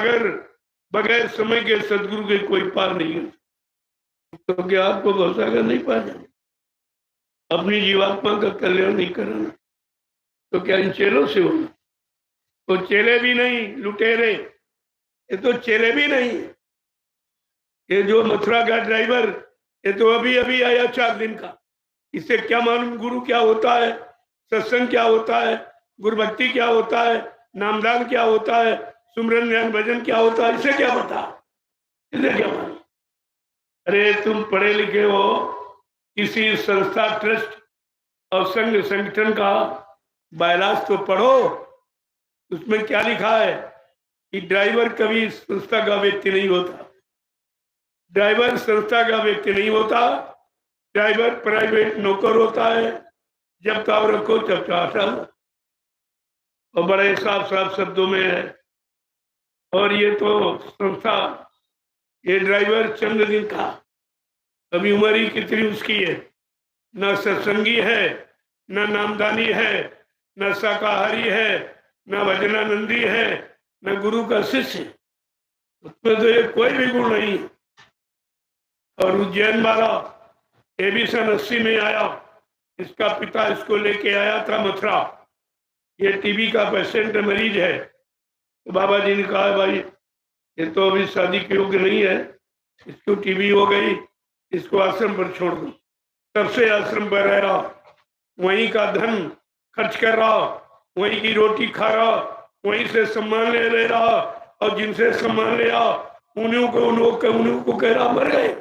सागर बगैर समय के सदगुरु के कोई पार नहीं है। तो क्या आपको भवसागर नहीं पार जाना, अपनी जीवात्मा का कल्याण नहीं करना, तो क्या इन चेलों से होना? तो चेले भी नहीं, लुटेरे, ये तो चेले भी नहीं। ये जो मथुरा का ड्राइवर, ये तो अभी अभी आया 4 दिन का, इससे क्या मालूम गुरु क्या होता है, सत्संग क्या होता है, गुरुभक्ति क्या होता है, नामदान क्या होता है, सुमरन ध्यान भजन क्या होता है, इसे क्या पता, इसे क्या मालूम? अरे तुम पढ़े लिखे हो, किसी संस्था, ट्रस्ट और संघ संगठन का बायलाज तो पढ़ो। उसमें क्या लिखा है कि ड्राइवर कभी संस्था का व्यक्ति नहीं होता, ड्राइवर संस्था का व्यक्ति नहीं होता, ड्राइवर प्राइवेट नौकर होता है, जब ताव रखो जब चाहता। और बड़े साफ साफ शब्दों में है। और ये तो संस्था, ये ड्राइवर चंद दिन का, अभी उम्र ही कितनी उसकी है, न सत्संगी है, न नामदानी है, न शाकाहारी है, न भजनानंदी है, न गुरु का शिष्य, उसमें तो ये कोई भी गुण नहीं। और उज्जैन वाला ये भी सन 80 में आया, इसका पिता इसको लेके आया था मथुरा, ये टीबी का पेशेंट मरीज है। तो बाबा जी ने कहा भाई ये तो अभी शादी के योग्य नहीं है, इसको टीबी हो गई, इसको आश्रम पर छोड़ दो। तब से आश्रम पर रह रहा, वहीं का धन खर्च कर रहा, वहीं की रोटी खा रहा, वहीं से सम्मान ले रहा, और जिनसे सम्मान ले रहा उन्हीं को कह रहा मर गए,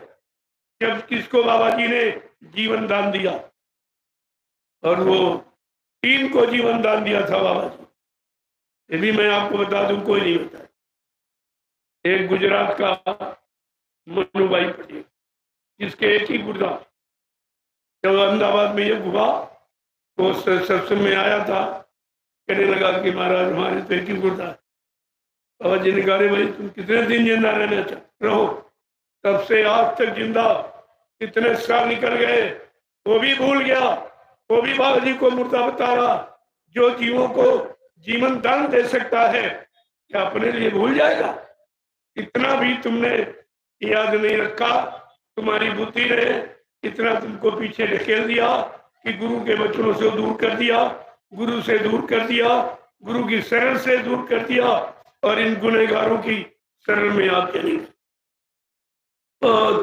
जब किसको बाबा जी ने जीवन दान दिया। और वो 3 को जीवन दान दिया था बाबा जी, ये भी मैं आपको बता दूं, कोई नहीं बताया। एक गुजरात का मनुभाई पटेल, जिसके एक ही गुर्दा, जब अहमदाबाद में ये हुआ तो सत्संग में आया था, कहने लगा कि महाराज हमारे तो एक ही गुर्दा है। बाबा जी ने कहा भाई तुम कितने दिन जिंदा रहना चाहते रहो, तब से आज तक जिंदा, कितने साल निकल गए वो भी भूल गया। वो भी बाबा जी को मुर्दा बता रहा, जो जीवों को जीवन दान दे सकता है क्या अपने लिए भूल जाएगा? इतना भी तुमने याद नहीं रखा, तुम्हारी बुद्धि ने इतना तुमको पीछे ढकेल दिया कि गुरु के वचनों से दूर कर दिया, गुरु से दूर कर दिया, गुरु की शरण से दूर कर दिया, और इन गुनहगारों की शरण में आते नहीं।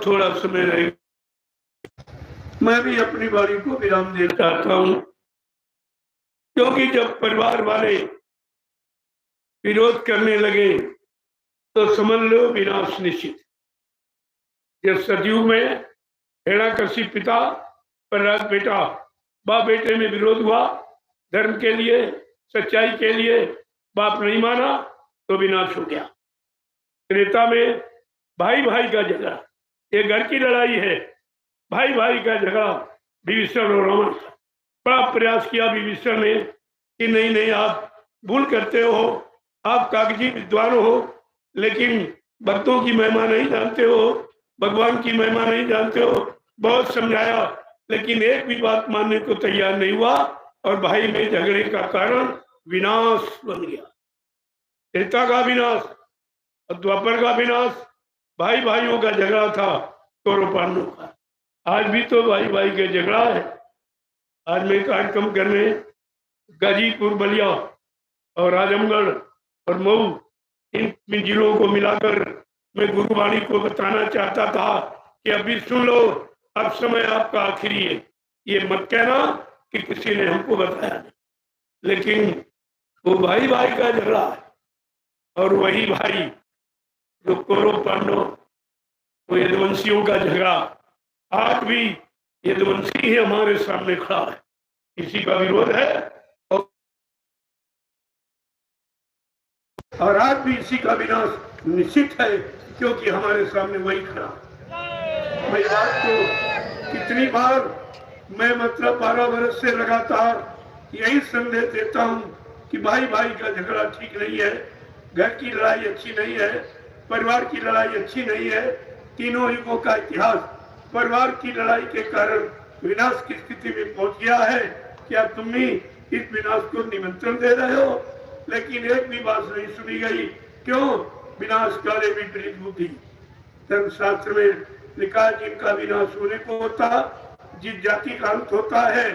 थोड़ा समय रहेगा, मैं भी अपनी बारी को विराम देना चाहता हूं, क्योंकि जब परिवार वाले विरोध करने लगे तो समझ लो विनाश निश्चित। जब सतयुग में हिरण्यकशिपु पिता प्रहलाद बेटा, बाप बेटे में विरोध हुआ, धर्म के लिए, सच्चाई के लिए, बाप नहीं माना तो विनाश हो गया। त्रेता में भाई भाई का झगड़ा, ये घर की लड़ाई है, भाई भाई का झगड़ा विभीषण और रावण। बड़ा प्रयास किया विभीषण ने कि नहीं नहीं आप भूल करते हो, आप कागजी विद्वान हो, लेकिन भक्तों की महिमा नहीं जानते हो, भगवान की महिमा नहीं जानते हो। बहुत समझाया, लेकिन एक भी बात मानने को तैयार नहीं हुआ, और भाई में झगड़े का कारण विनाश बन गया। त्रेता का विनाश और द्वापर का विनाश, भाई भाइयों का झगड़ा था कौरव पांडवों का। आज भी तो भाई भाई के झगड़ा है। आज मैं कार्यक्रम करने गाजीपुर, बलिया और आजमगढ़ और मऊ, इन जिलों को मिलाकर मैं गुरुवाणी को बताना चाहता था कि अभी सुन लो, अब समय आपका आखिरी है। ये मत कहना कि किसी ने हमको बताया नहीं, लेकिन वो भाई भाई का झगड़ा है, और वही भाई जो कौरव पांडव, वो यदुवंशियों का झगड़ा, आज भी यदुवंशी ही हमारे सामने खड़ा है, किसी का विरोध है, और आज भी इसी का विनाश निश्चित है, क्योंकि हमारे सामने वही खड़ा। मैं बात को कितनी बार मैं मतलब 12 वर्ष से लगातार यही संदेश देता हूँ कि भाई भाई का झगड़ा ठीक नहीं है, घर की लड़ाई अच्छी नहीं है, परिवार की लड़ाई अच्छी नहीं है। तीनों युगों का इतिहास परिवार की लड़ाई के कारण विनाश की स्थिति में पहुंच गया है। क्या तुम भी इस विनाश को निमंत्रण दे रहे हो? लेकिन एक भी बात नहीं सुनी गई। क्यों? विनाश काले विपरीत बुद्धि। धर्मशास्त्र में लिखा है जिनका विनाश होने को होता, जिस जाति का अंत होता है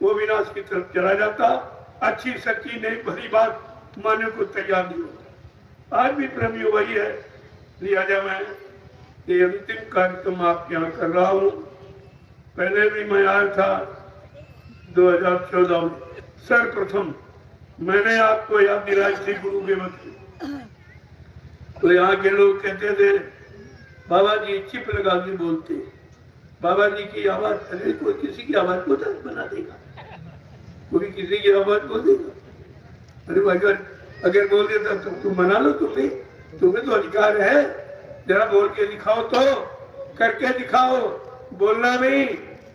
वो विनाश की तरफ चला जाता, अच्छी सच्ची नेक भली बात मानने को तैयार नहीं होता। आज भी प्रभु वही है। लिहाजा मैं ये अंतिम कार्यक्रम आपके यहाँ कर रहा हूँ। पहले भी मैं आया था 2014 में। सर्वप्रथम मैंने आपको याद दिलाई थी गुरु के वक्त। तो यहाँ के लोग कहते थे बाबा जी चिप लगा के बोलते, बाबा जी की आवाज, अरे कोई किसी की आवाज को दर्द बना देगा, कोई किसी की आवाज को देगा। अरे अगर बोल देता तो तुम मना लो, तुम्हें तो अधिकार है, जरा बोल के दिखाओ, तो करके दिखाओ। बोलना नहीं,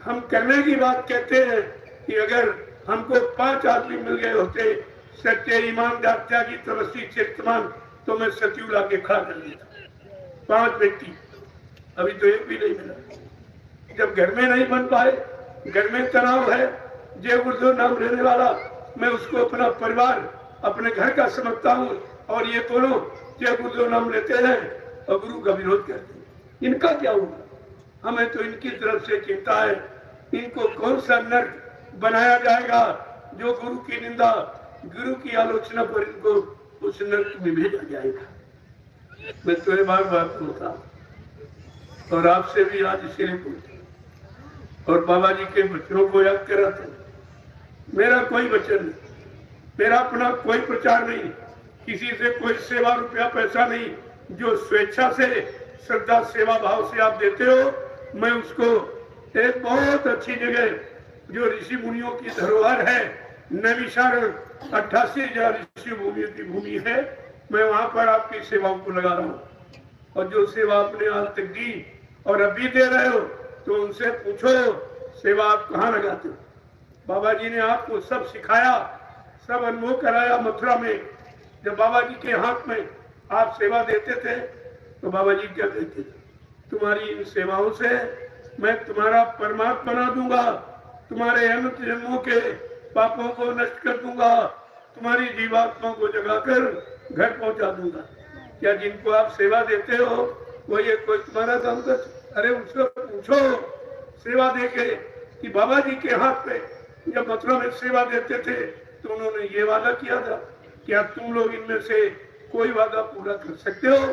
हम करने की बात कहते हैं कि अगर हमको 5 आदमी मिल गए होते सच्चे ईमानदार त्यागी तपस्वी चरित्रवान, तो मैं सचिव ला के खड़ा कर लेता। 5 व्यक्ति, अभी तो एक भी नहीं मिला। जब घर में नहीं बन पाए, घर में तनाव है, जय गुरुदेव नाम लेने वाला मैं उसको अपना परिवार अपने घर का समझता हूँ, और ये दोनों जय गुरुदेव नाम लेते हैं और गुरु का विरोध करते हैं। इनका क्या होगा? हमें तो इनकी तरफ से चिंता है, इनको कौन सा नर्क बनाया जाएगा जो गुरु की निंदा, गुरु की आलोचना पर इनको उस नर्क में भेजा जाएगा। मैं तुम्हें बार बार बोलता और आपसे भी आज इसीलिए बोलता और बाबा जी के बच्चों को याद कराता हूँ। मेरा कोई वचन नहीं, मेरा अपना कोई प्रचार नहीं, किसी से कोई सेवा रुपया पैसा नहीं। जो स्वेच्छा से श्रद्धा सेवा भाव से आप देते हो, मैं उसको एक बहुत अच्छी जगह जो ऋषि मुनियों की धरोहर है, नैमिषारण्य 88,000 ऋषि भूमियों की भूमि है, मैं वहां पर आपकी सेवाओं को लगा रहा हूँ। और जो सेवा आपने आज तक दी और अभी दे रहे हो, तो उनसे पूछो सेवा आप कहाँ लगाते हो। बाबा जी ने आपको सब सिखाया, सब अनुभव कराया। मथुरा में जब बाबा जी के हाथ में आप सेवा देते थे तो बाबा जी क्या कहते थे? तुम्हारी इन सेवाओं से मैं तुम्हारा परमात्मा बना दूंगा, तुम्हारे अनंत जन्मों के पापों को नष्ट कर दूंगा, तुम्हारी जीवात्माओं को जगाकर घर पहुंचा दूंगा। क्या जिनको आप सेवा देते हो वो ये कोई तुम्हारा काम कर? अरे उसको पूछो सेवा देके कि बाबा जी के हाथ पे जब मथुरा में सेवा देते थे तो उन्होंने ये वादा किया था, क्या तुम लोग इनमें से कोई वादा पूरा कर सकते हो?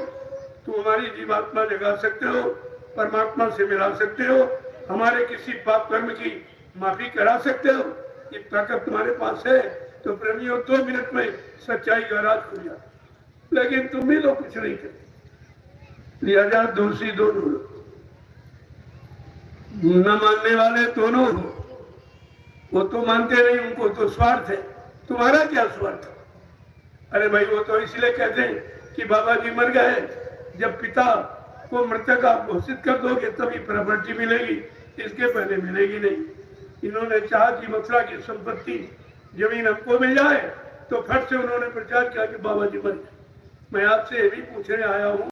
तुम हमारी जीवात्मा जगा सकते हो, परमात्मा से मिला सकते हो, हमारे किसी पाप कर्म की माफी करा सकते हो? ये ताकत तुम्हारे पास है तो प्रेमियों 2 मिनट में सच्चाई का राज खुल जाता। लेकिन तुम भी लोग कुछ नहीं करते। लिहाजा दोषी दोनों लोग, न मानने वाले दोनों हो। वो तो मानते नहीं, उनको तो स्वार्थ है। तुम्हारा क्या स्वार्थ? अरे भाई वो तो इसलिए कहते हैं कि बाबा जी मर गए, जब पिता को मृतक आप घोषित कर दोगे तभी प्रॉपर्टी मिलेगी, इसके पहले मिलेगी नहीं। इन्होंने चाहा कि मथुरा की संपत्ति जमीन हमको मिल जाए, तो फट से उन्होंने प्रचार किया कि बाबा जी मर गए। मैं आपसे ये भी पूछने आया हूँ